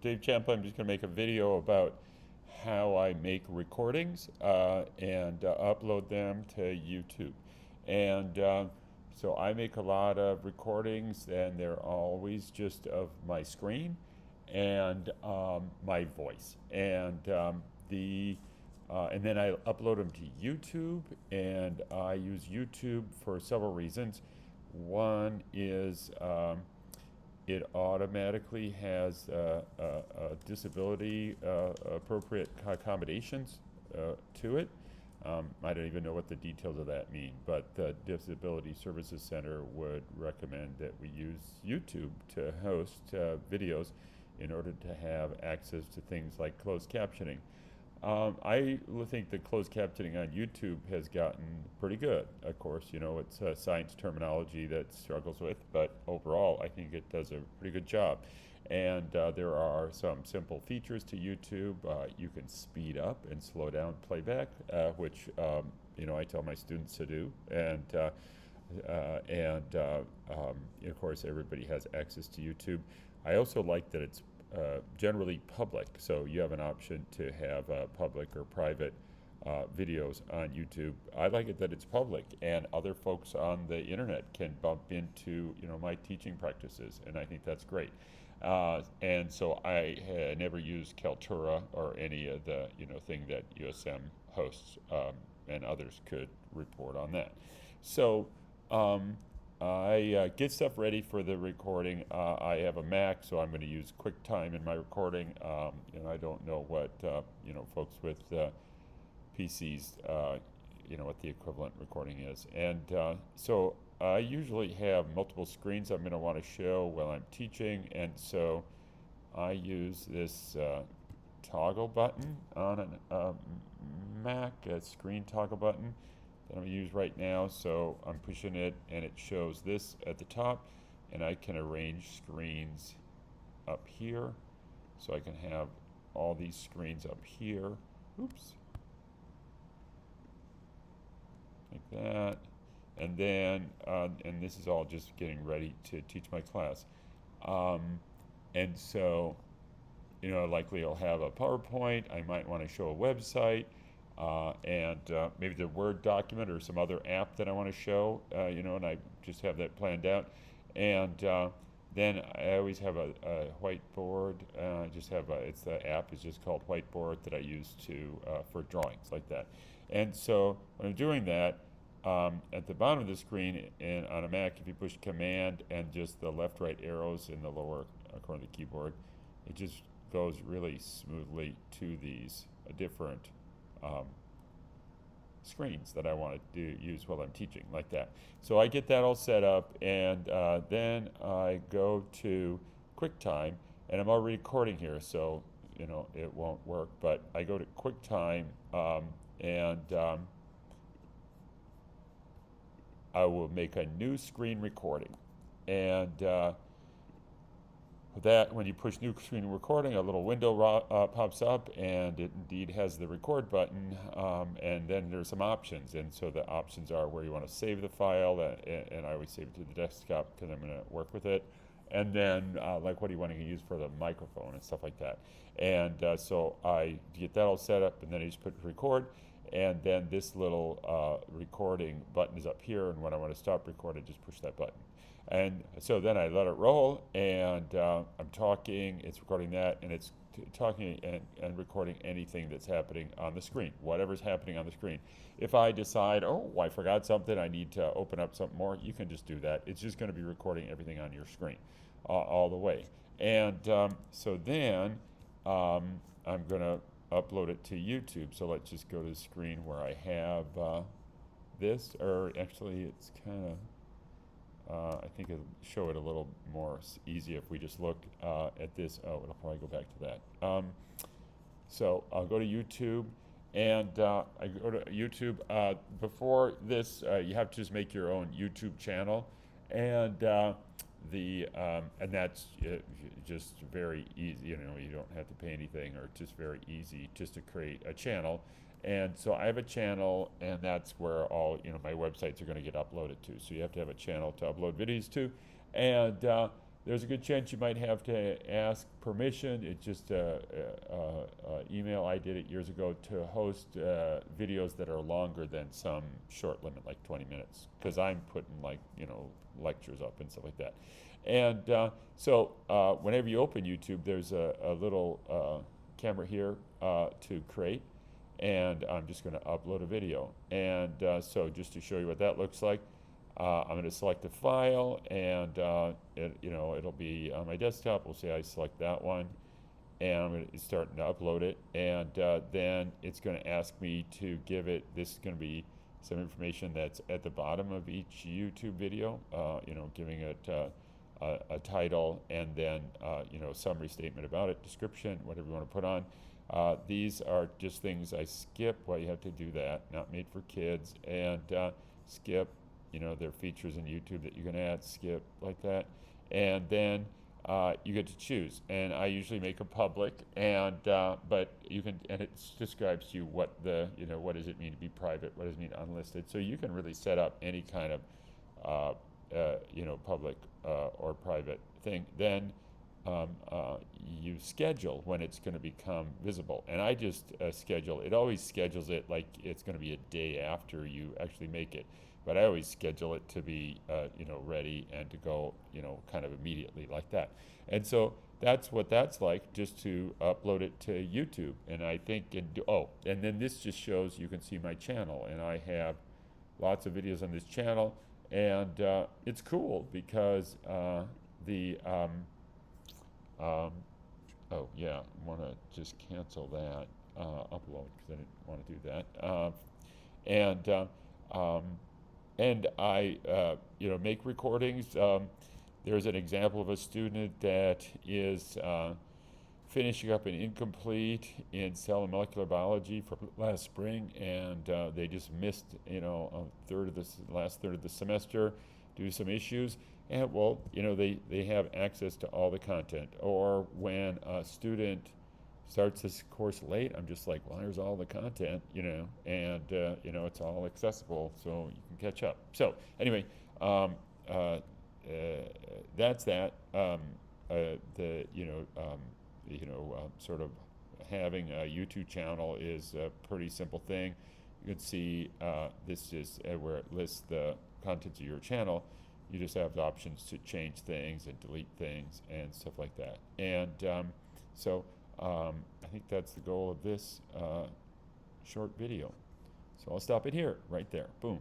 Dave Champlin. I'm just going to make a video about how I make recordings and upload them to YouTube. And so I make a lot of recordings, and they're always just of my screen and my voice. And then I upload them to YouTube, and I use YouTube for several reasons. One is it automatically has disability appropriate accommodations to it. I don't even know what the details of that mean, but the Disability Services Center would recommend that we use YouTube to host videos in order to have access to things like closed captioning. I think the closed captioning on YouTube has gotten pretty good. Of course, it's science terminology that struggles with, but overall, I think it does a pretty good job. And there are some simple features to YouTube. You can speed up and slow down playback, which I tell my students to do. Of course, everybody has access to YouTube. I also like that it's generally public, so you have an option to have public or private videos on YouTube. I like it that it's public, and other folks on the internet can bump into my teaching practices, and I think that's great. And so I never use Kaltura or any of the thing that USM hosts, and others could report on that. So I get stuff ready for the recording. I have a Mac, so I'm going to use QuickTime in my recording. I don't know what folks with PCs, what the equivalent recording is. And so I usually have multiple screens I'm going to want to show while I'm teaching, and so I use this toggle button on a Mac, a screen toggle button that I'm going to use right now. So I'm pushing it, and it shows this at the top, and I can arrange screens up here. So I can have all these screens up here. Oops. Like that. And then, and this is all just getting ready to teach my class. And so, likely I'll have a PowerPoint. I might want to show a website. And maybe the Word document or some other app that I want to show, and I just have that planned out. And then I always have a whiteboard. The app is just called Whiteboard that I use for drawings like that. And so when I'm doing that, at the bottom of the screen and on a Mac, if you push Command and just the left-right arrows in the lower corner of the keyboard, it just goes really smoothly to these different screens that I want to use while I'm teaching, like that. So I get that all set up, and then I go to QuickTime, and I'm already recording here, so it won't work. But I go to QuickTime, and I will make a new screen recording, and that when you push new screen recording, a little window pops up, and it indeed has the record button, and then there's some options. And so the options are where you want to save the file, and I always save it to the desktop because I'm going to work with it. And then like what do you want to use for the microphone and stuff like that. And so I get that all set up, and then I just put record, and then this little recording button is up here, and when I want to stop recording, just push that button. And so then I let it roll, and I'm talking, it's recording that, and it's talking and recording anything that's happening on the screen, whatever's happening on the screen. If I decide, oh, I forgot something, I need to open up something more, you can just do that. It's just going to be recording everything on your screen all the way. And so then I'm going to upload it to YouTube. So let's just go to the screen where I have this, or actually it's kind of, I think it'll show it a little more easy if we just look at this. Oh, it'll probably go back to that. So I'll go to YouTube, and I go to YouTube. Before this, you have to just make your own YouTube channel, and and that's just very easy. You don't have to pay anything, or just very easy just to create a channel. And so I have a channel, and that's where all my websites are going to get uploaded to. So you have to have a channel to upload videos to, and there's a good chance you might have to ask permission. It's just email. I did it years ago to host videos that are longer than some short limit, like 20 minutes, because I'm putting like, lectures up and stuff like that. And so whenever you open YouTube, there's a little camera here to create, and I'm just going to upload a video. And so just to show you what that looks like, I'm going to select a file, and it'll be on my desktop. We'll say I select that one, and I'm going to start to upload it, and then it's going to ask me to give it. This is going to be some information that's at the bottom of each YouTube video. Giving it a title, and then summary statement about it, description, whatever you want to put on. These are just things I skip. Well, you have to do that. Not made for kids, and skip. There are features in YouTube that you can add, skip, like that. And then you get to choose. And I usually make them public, and but you can, and it describes to you what what does it mean to be private, what does it mean unlisted. So you can really set up any kind of public or private thing. Then you schedule when it's going to become visible, and I just schedule. It always schedules it like it's going to be a day after you actually make it. But I always schedule it to be, ready and to go, kind of immediately like that. And so that's what that's like, just to upload it to YouTube. And I think, and then this just shows, you can see my channel, and I have lots of videos on this channel, and it's cool because oh yeah, I want to just cancel that upload because I didn't want to do that. And I, make recordings. There's an example of a student that is finishing up an incomplete in cell and molecular biology for last spring, and they just missed, last third of the semester due to some issues. And they have access to all the content. Or when a student starts this course late, I'm just like, well, here's all the content, and it's all accessible, so you can catch up. So anyway, that's that. Sort of having a YouTube channel is a pretty simple thing. You can see this is where it lists the contents of your channel. You just have the options to change things and delete things and stuff like that. And I think that's the goal of this short video. So I'll stop it here, right there. Boom.